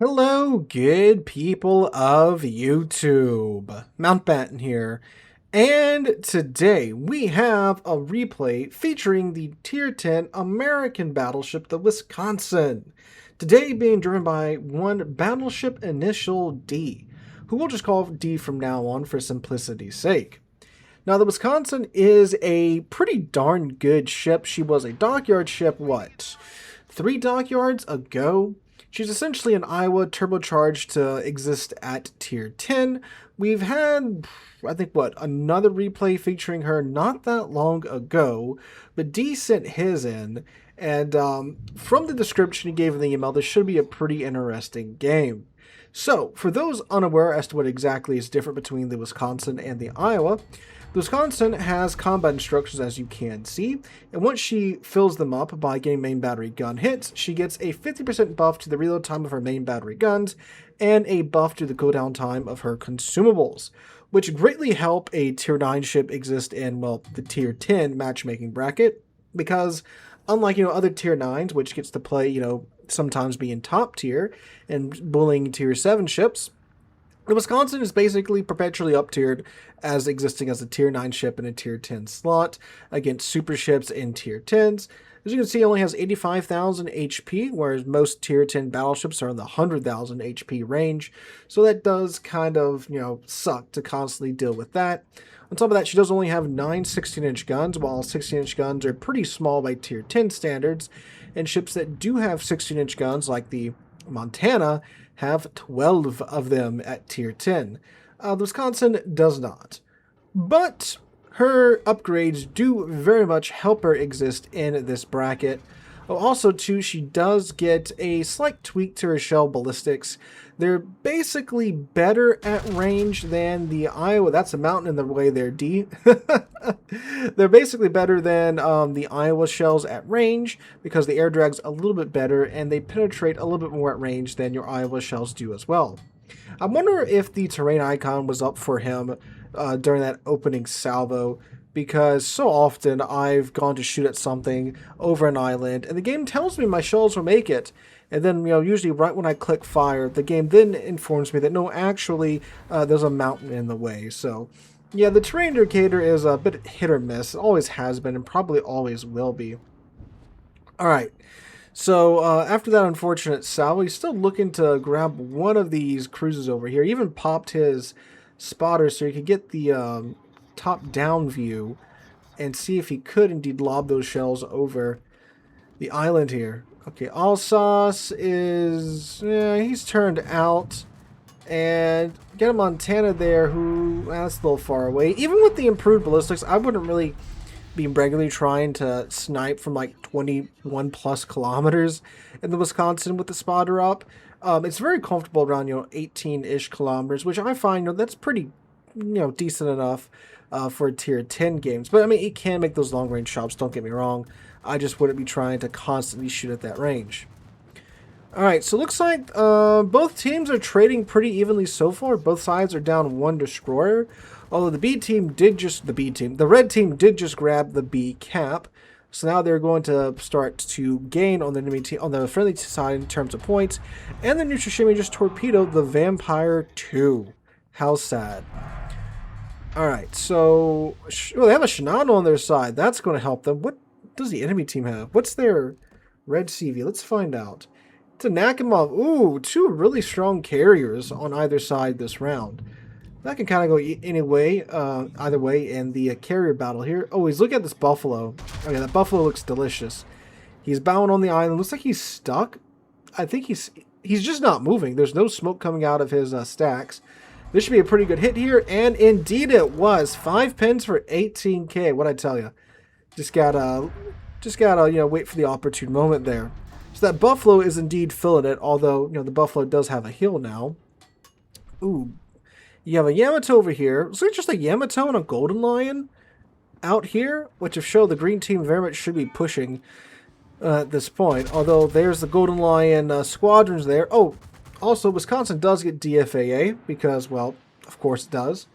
Hello, good people of YouTube. Mountbatten here, and today we have a replay featuring the Tier 10 American battleship, the Wisconsin. Today being driven by one Battleship Initial D, who we'll just call D from now on for simplicity's sake. Now, the Wisconsin is a pretty darn good ship. She was a dockyard ship, what, 3 dockyards ago? She's essentially an Iowa turbocharged to exist at tier 10. We've had, I think, another replay featuring her not that long ago, but D sent his in, and from the description he gave in the email, this should be a pretty interesting game. So, for those unaware as to what exactly is different between the Wisconsin and the Iowa, the Wisconsin has combat instructions, as you can see, and once she fills them up by getting main battery gun hits, she gets a 50% buff to the reload time of her main battery guns, and a buff to the cooldown time of her consumables, which greatly help a tier 9 ship exist in, well, the tier 10 matchmaking bracket, because unlike, other tier 9s, which gets to play, sometimes being top tier and bullying tier 7 ships, the Wisconsin is basically perpetually up-tiered as existing as a tier 9 ship in a tier 10 slot against super ships in tier 10s. As you can see, it only has 85,000 HP, whereas most tier 10 battleships are in the 100,000 HP range. So that does kind of, suck to constantly deal with that. On top of that, she does only have 9 16-inch guns, while 16-inch guns are pretty small by tier 10 standards. And ships that do have 16-inch guns, like the Montana, have 12 of them at tier 10. The Wisconsin does not. But her upgrades do very much help her exist in this bracket. Oh, also, too, she does get a slight tweak to her shell ballistics. They're basically better at range than the Iowa. That's a mountain in the way there, D. They're basically better than the Iowa shells at range because the air drag's a little bit better and they penetrate a little bit more at range than your Iowa shells do as well. I wonder if the terrain icon was up for him during that opening salvo, because so often I've gone to shoot at something over an island and the game tells me my shells will make it, and then usually right when I click fire, the game then informs me that no, actually there's a mountain in the way. So yeah, the terrain indicator is a bit hit or miss. It always has been and probably always will be. Alright, so after that unfortunate salvo, he's still looking to grab one of these cruisers over here. He even popped his spotter so he could get the top-down view and see if he could indeed lob those shells over the island here. Okay, Alsace is... he's turned out. And get a Montana there who... that's a little far away. Even with the improved ballistics, I wouldn't really be regularly trying to snipe from like 21 plus kilometers in the Wisconsin with the spotter up. It's very comfortable around 18-ish kilometers, which I find that's pretty decent enough for tier 10 games. But I mean, it can make those long range shots, don't get me wrong. I just wouldn't be trying to constantly shoot at that range. Alright, so looks like both teams are trading pretty evenly so far. Both sides are down 1 destroyer. Although the red team did just grab the B cap. So now they're going to start to gain on the enemy team, on the friendly side in terms of points. And the neutral shimmy just torpedoed the Vampire 2. How sad. Alright, so they have a Shinano on their side. That's going to help them. What does the enemy team have? What's their red CV? Let's find out. It's a Nakamov. Ooh, 2 really strong carriers on either side this round. That can kind of go either way in the carrier battle here. Oh, he's looking at this buffalo. Okay, that buffalo looks delicious. He's bowing on the island. Looks like he's stuck. I think he's just not moving. There's no smoke coming out of his stacks. This should be a pretty good hit here, and indeed it was. 5 pins for 18k. What'd I tell you? Just gotta wait for the opportune moment there. So that buffalo is indeed filling it, although the buffalo does have a heal now. Ooh. You have a Yamato over here. Looks like just a Yamato and a Golden Lion out here, which if show the green team very much should be pushing at this point. Although there's the Golden Lion squadrons there. Oh, also Wisconsin does get DFAA because, well, of course it does.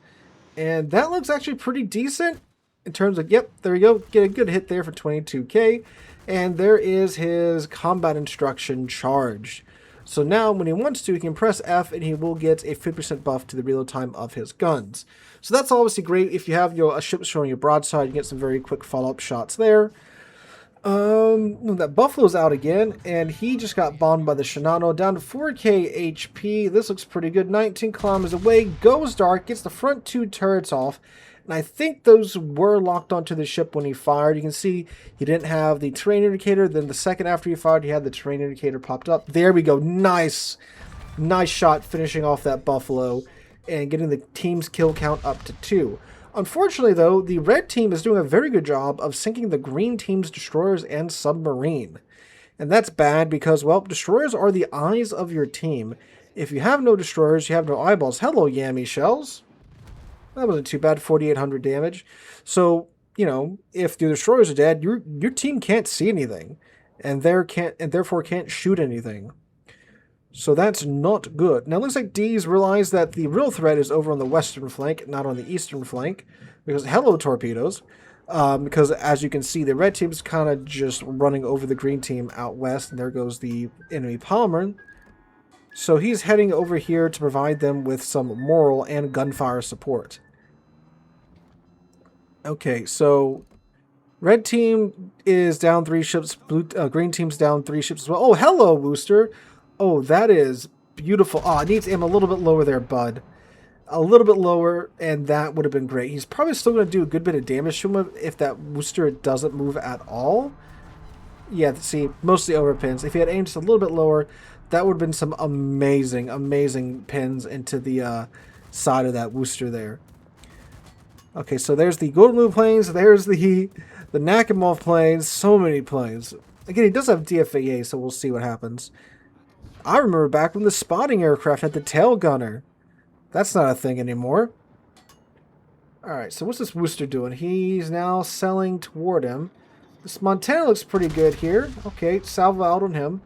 And that looks actually pretty decent in terms of, yep, there we go. Get a good hit there for 22k. And there is his combat instruction charged. So now when he wants to, he can press F and he will get a 50% buff to the reload time of his guns. So that's obviously great. If you have a ship showing your broadside, you get some very quick follow-up shots there. That Buffalo's out again, and he just got bombed by the Shinano, down to 4k HP. This looks pretty good. 19 kilometers away, goes dark, gets the front 2 turrets off, and I think those were locked onto the ship when he fired. You can see he didn't have the terrain indicator. Then the second after he fired, he had the terrain indicator popped up. There we go. Nice shot, finishing off that Buffalo and getting the team's kill count up to 2. Unfortunately, though, the red team is doing a very good job of sinking the green team's destroyers and submarine. And that's bad because, well, destroyers are the eyes of your team. If you have no destroyers, you have no eyeballs. Hello, Yammy Shells. That wasn't too bad, 4,800 damage. So, you know, if the destroyers are dead, your team can't see anything. And therefore can't shoot anything. So that's not good. Now it looks like D's realized that the real threat is over on the western flank, not on the eastern flank. Because hello, torpedoes. Because as you can see, the red team's kind of just running over the green team out west. And there goes the enemy bomber. So he's heading over here to provide them with some moral and gunfire support. Okay, so red team is down 3 ships. Green team's down 3 ships as well. Oh, hello, Wooster. Oh, that is beautiful. Oh, it needs him a little bit lower there, bud. A little bit lower, and that would have been great. He's probably still going to do a good bit of damage to him if that Wooster doesn't move at all. Yeah, see, mostly over pins. If he had aimed just a little bit lower, that would have been some amazing, amazing pins into the side of that Wooster there. Okay, so there's the Golden Blue planes. There's the Nakamov planes. So many planes. Again, he does have DFAA, so we'll see what happens. I remember back when the spotting aircraft had the tail gunner. That's not a thing anymore. Alright, so what's this Wooster doing? He's now selling toward him. This Montana looks pretty good here. Okay, salvo out on him.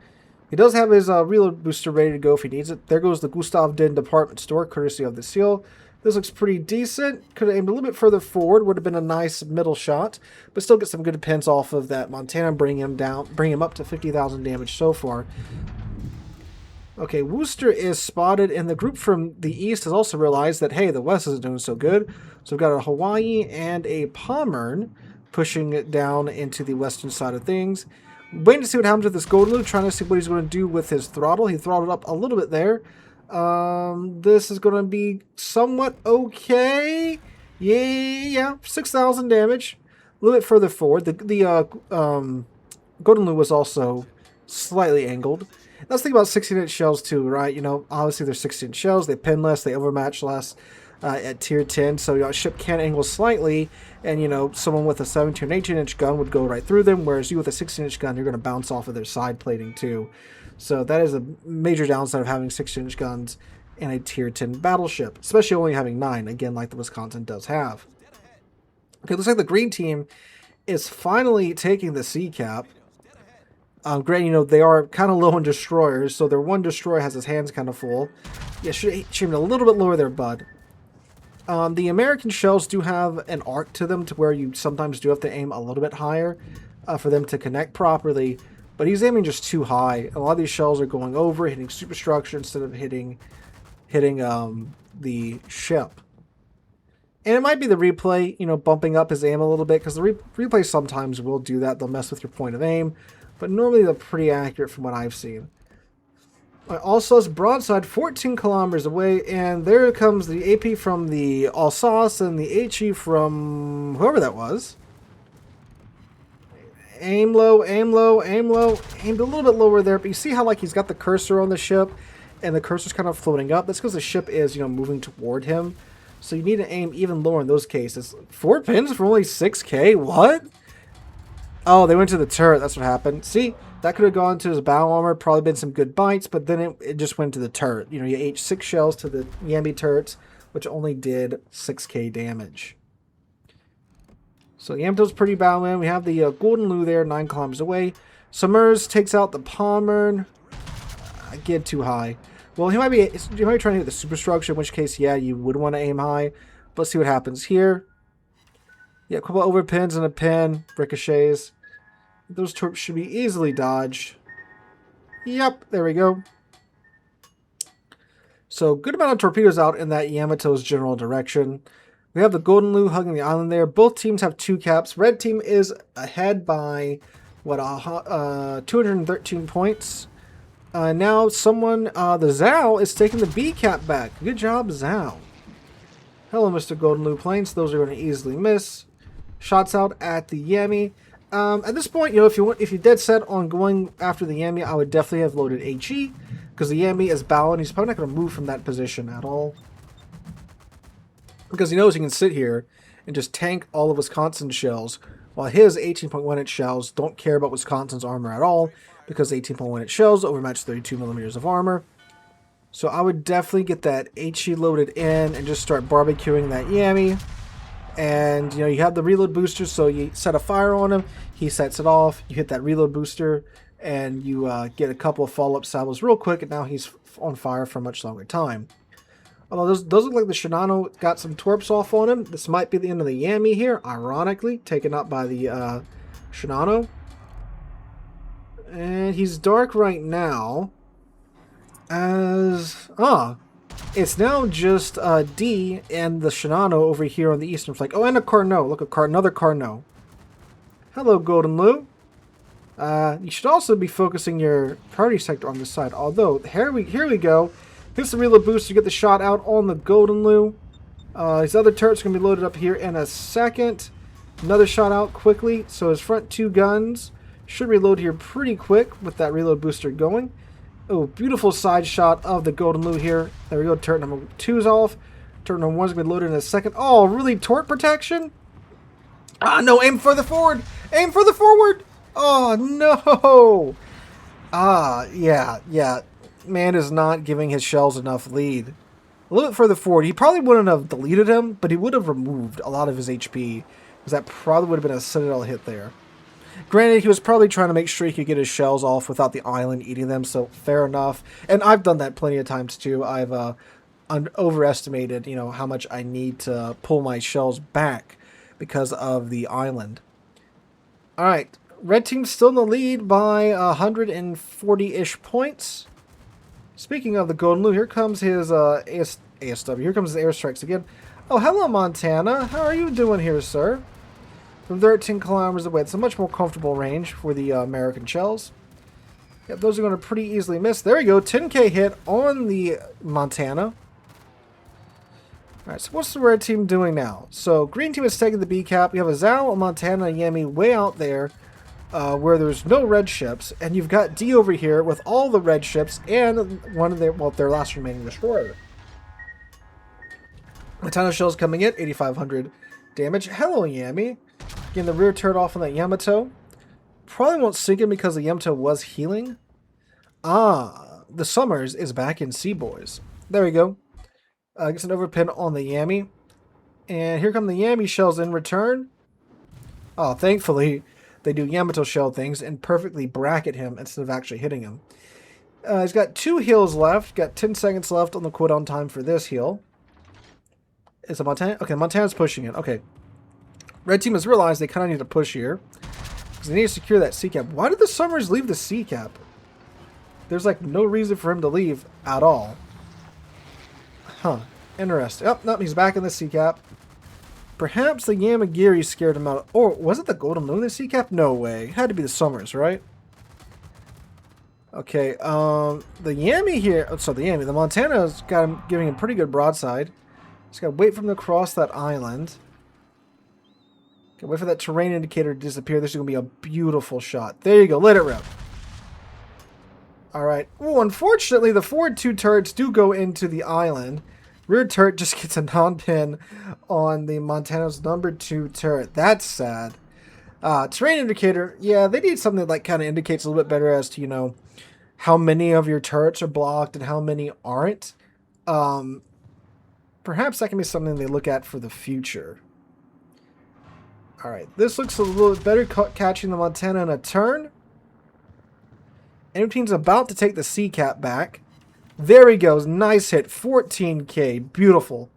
He does have his reload booster ready to go if he needs it. There goes the Gustav Din department store, courtesy of the Seal. This looks pretty decent. Could have aimed a little bit further forward. Would have been a nice middle shot. But still get some good pins off of that Montana. Bring him up to 50,000 damage so far. Okay, Wooster is spotted, and the group from the east has also realized that, hey, the west isn't doing so good. So we've got a Hawaii and a Pommern pushing it down into the western side of things. Waiting to see what happens with this Golden Blue, trying to see what he's going to do with his throttle. He throttled up a little bit there. This is going to be somewhat okay. Yeah, 6,000 damage. A little bit further forward. The Golden Blue was also slightly angled. Let's think about 16-inch shells too, right? You know, obviously they're 16-inch shells. They pin less. They overmatch less at tier 10. So, you know, a ship can angle slightly. And, you know, someone with a 17 or 18-inch gun would go right through them. Whereas you with a 16-inch gun, you're going to bounce off of their side plating too. So that is a major downside of having 16-inch guns in a tier 10 battleship. Especially only having 9, again, like the Wisconsin does have. Okay, looks like the green team is finally taking the sea cap. Granted, you know, they are kind of low on destroyers, so their one destroyer has his hands kind of full. Yeah, should aim a little bit lower there, bud. The American shells do have an arc to them to where you sometimes do have to aim a little bit higher for them to connect properly. But he's aiming just too high. A lot of these shells are going over, hitting superstructure instead of hitting the ship. And it might be the replay, you know, bumping up his aim a little bit, because the replay sometimes will do that. They'll mess with your point of aim. But normally they're pretty accurate from what I've seen. Also, it's broadside 14 kilometers away, and there comes the AP from the Alsace and the HE from whoever that was. Aim low, aim low, aim low. Aimed a little bit lower there, but you see how like he's got the cursor on the ship, and the cursor's kind of floating up. That's because the ship is, you know, moving toward him. So you need to aim even lower in those cases. 4 pins for only 6k? What? Oh, they went to the turret. That's what happened. See, that could have gone to his battle armor. Probably been some good bites, but then it just went to the turret. You know, you ate 6 shells to the Yambi turrets, which only did 6k damage. So Yamto's pretty battling. We have the Golden Lou there, 9 kilometers away. Summers takes out the Pommern. Get too high. Well, he might be trying to hit the superstructure, in which case, yeah, you would want to aim high. But let's see what happens here. Yeah, a couple over pins and a pin. Ricochets. Those torps should be easily dodged. Yep, there we go. So good amount of torpedoes out in that Yamato's general direction. We have the Golden Lou hugging the island there. Both teams have 2 caps. Red team is ahead by, what, 213 points. Now someone, the Zhao is taking the B cap back. Good job, Zhao. Hello, Mr. Golden Lou planes. Those are going to easily miss. Shots out at the Yami. At this point, you know, if you're dead set on going after the Yami, I would definitely have loaded HE, because the Yami is bowing. He's probably not going to move from that position at all, because he knows he can sit here and just tank all of Wisconsin's shells, while his 18.1-inch shells don't care about Wisconsin's armor at all, because 18.1-inch shells overmatch 32 millimeters of armor. So I would definitely get that HE loaded in and just start barbecuing that Yami. And, you know, you have the reload booster, so you set a fire on him, he sets it off, you hit that reload booster, and you get a couple of follow-up salvos real quick, and now he's on fire for a much longer time. Although those look like the Shinano got some torps off on him. This might be the end of the Yami here, ironically, taken out by the Shinano. And he's dark right now, as... it's now just D and the Shinano over here on the eastern flank. Oh, and a Carnot. Look, another Carnot. Hello, Golden Lou. You should also be focusing your priority sector on this side. Although, here we go. Hits the reload boost to get the shot out on the Golden Lou. His other turret's going to be loaded up here in a second. Another shot out quickly. So his front 2 guns should reload here pretty quick with that reload booster going. Oh, beautiful side shot of the Golden Lou here. There we go. Turret number 2's off. Turret number 1's going to be loaded in a second. Oh, really? Torque protection? Ah, no. Aim for the forward. Aim for the forward. Oh, no. Yeah. Man is not giving his shells enough lead. A little bit further forward. He probably wouldn't have deleted him, but he would have removed a lot of his HP, because that probably would have been a Citadel hit there. Granted, he was probably trying to make sure he could get his shells off without the island eating them, so fair enough. And I've done that plenty of times too. I've overestimated, you know, how much I need to pull my shells back because of the island. All right, red team's still in the lead by 140-ish points. Speaking of the Golden Lou, here comes his ASW. Here comes his airstrikes again. Oh, hello, Montana. How are you doing here, sir? From 13 kilometers away. It's a much more comfortable range for the American shells. Yep, those are going to pretty easily miss. There we go. 10k hit on the Montana. Alright, so what's the red team doing now? So, green team is taking the B cap. You have a Zhao, a Montana, and Yami way out there where there's no red ships. And you've got D over here with all the red ships and one of their, well, their last remaining destroyer. Montana shells coming in, 8,500 damage. Hello, Yami. Getting the rear turret off on that Yamato. Probably won't sink him because the Yamato was healing. The Summers is back in Sea Boys. There we go. Gets an overpin on the Yami. And here come the Yami shells in return. Oh, thankfully, they do Yamato shell things and perfectly bracket him instead of actually hitting him. He's got 2 heals left. Got 10 seconds left on the cooldown time for this heal. Is it Montana? Okay, Montana's pushing it. Okay. Red team has realized they kind of need to push here, because they need to secure that C cap. Why did the Summers leave the C cap? There's like no reason for him to leave at all. Huh. Interesting. Oh, no, he's back in the C cap. Perhaps the Yamagiri scared him out. Or was it the Golden Lou in the C cap? No way. It had to be the Summers, right? Okay. The Yami here. So the Montana's got him giving him pretty good broadside. Just gotta wait for him to cross that island. Wait for that terrain indicator to disappear. This is going to be a beautiful shot. There you go. Let it rip. Alright. Well, unfortunately, the forward 2 turrets do go into the island. Rear turret just gets a non-pin on the Montana's number 2 turret. That's sad. Terrain indicator. Yeah, they need something that like kind of indicates a little bit better as to, you know, how many of your turrets are blocked and how many aren't. Perhaps that can be something they look at for the future. Alright, this looks a little bit better, catching the Montana in a turn. Enemy team's about to take the C cap back. There he goes. Nice hit. 14k. Beautiful.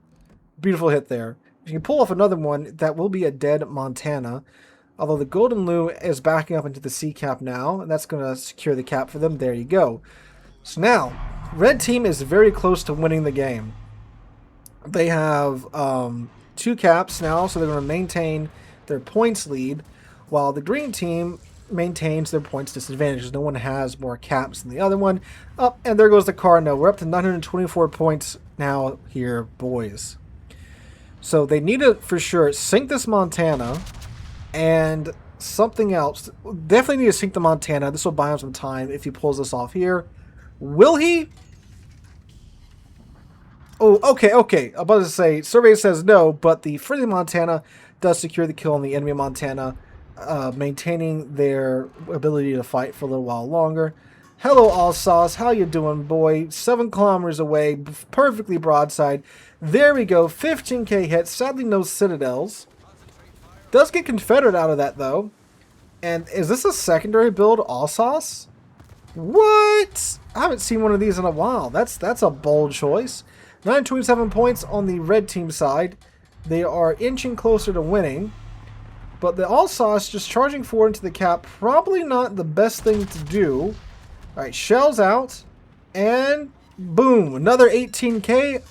Beautiful hit there. If you can pull off another one, that will be a dead Montana. Although the Golden Lou is backing up into the C cap now, and that's going to secure the cap for them. There you go. So now, red team is very close to winning the game. They have 2 caps now, so they're going to maintain their points lead, while the green team maintains their points disadvantage because no one has more caps than the other one. Up, and there goes the Cardinal. We're up to 924 points now here, boys. So they need to, for sure, sink this Montana and something else. Definitely need to sink the Montana. This will buy him some time if he pulls this off here. Will he? Oh, okay. I'm about to say, survey says no, but the friendly Montana does secure the kill on the enemy Montana, maintaining their ability to fight for a little while longer. Hello, All Sauce. How you doing, boy? 7 kilometers away, perfectly broadside. There we go. 15k hit. Sadly, no citadels. Does get Confederate out of that, though. And is this a secondary build, All Sauce? What? I haven't seen one of these in a while. That's a bold choice. 927 points on the red team side. They are inching closer to winning. But the All Sauce just charging forward into the cap, probably not the best thing to do. Alright, shells out. And boom, another 18k.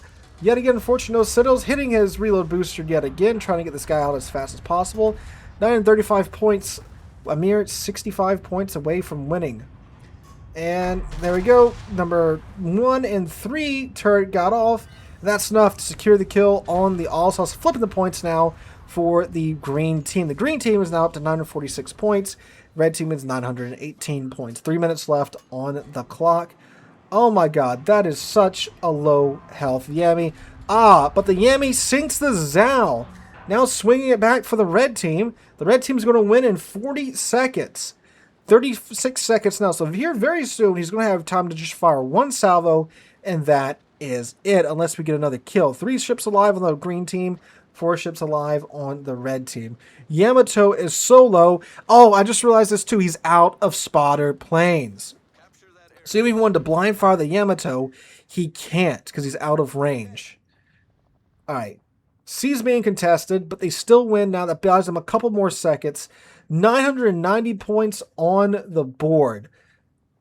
Yet again, unfortunately, no citadels. Hitting his reload booster yet again, trying to get this guy out as fast as possible. 935 points, a mere 65 points away from winning. And there we go. Number 1 and 3 turret got off. That's enough to secure the kill on the All Sauce. Flipping the points now for the green team. The green team is now up to 946 points. Red team is 918 points. 3 minutes left on the clock. Oh my god, that is such a low health Yami. But the Yami sinks the Zhao. Now swinging it back for the red team. The red team is going to win in 40 seconds. 36 seconds now. So here very soon he's going to have time to just fire 1 salvo, and that is it, unless we get another kill. 3 ships alive on the green team, 4 ships alive on the red team. Yamato is so low. Oh, I just realized this too. He's out of spotter planes. So if he wanted to blind fire the Yamato, he can't because he's out of range. Alright. C's being contested, but they still win now. That buys them a couple more seconds. 990 points on the board.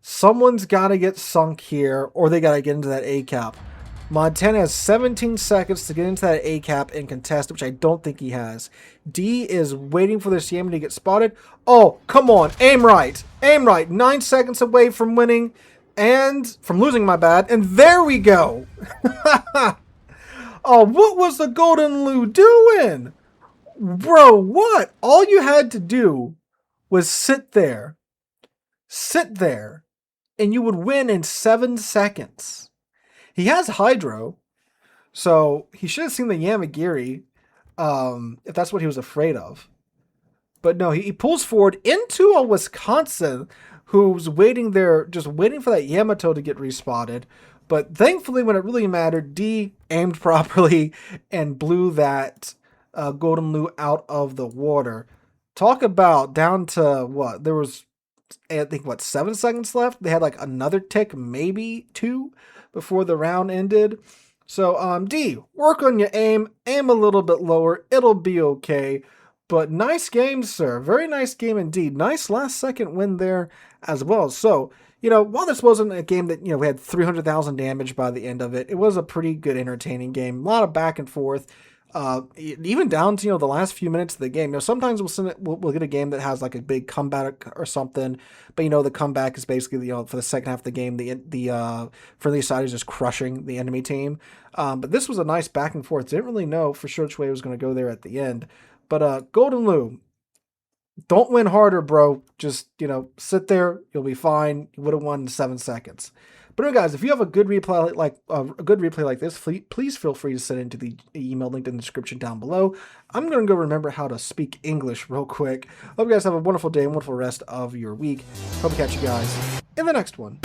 Someone's got to get sunk here, or they got to get into that A cap. Montana has 17 seconds to get into that A cap and contest, which I don't think he has. D is waiting for this Yami to get spotted. Oh, come on. Aim right. Aim right. 9 seconds away from winning and from losing, my bad. And there we go. Oh, what was the Golden Lou doing? Bro, what? All you had to do was sit there, and you would win in 7 seconds. He has Hydro, so he should have seen the Yamagiri, if that's what he was afraid of. But no, he pulls forward into a Wisconsin who's waiting there, just waiting for that Yamato to get respotted. But thankfully, when it really mattered, D aimed properly and blew that Golden Lou out of the water. Talk about down to what? There was, I think, 7 seconds left? They had like another tick, maybe 2, before the round ended. So, D, work on your aim. Aim a little bit lower. It'll be okay. But nice game, sir. Very nice game indeed. Nice last second win there as well. So, while this wasn't a game that, we had 300,000 damage by the end of it, it was a pretty good, entertaining game. A lot of back and forth. Even down to, the last few minutes of the game. Sometimes we'll get a game that has like a big comeback or something, but the comeback is basically, for the second half of the game, the friendly side is just crushing the enemy team. But this was a nice back and forth. Didn't really know for sure which way it was going to go there at the end. But Golden Lou, don't win harder, bro. Just, sit there. You'll be fine. You would have won in 7 seconds. But anyway, guys, if you have a good replay like this, please feel free to send it into the email linked in the description down below. I'm going to go remember how to speak English real quick. Hope you guys have a wonderful day and wonderful rest of your week. Hope to catch you guys in the next one.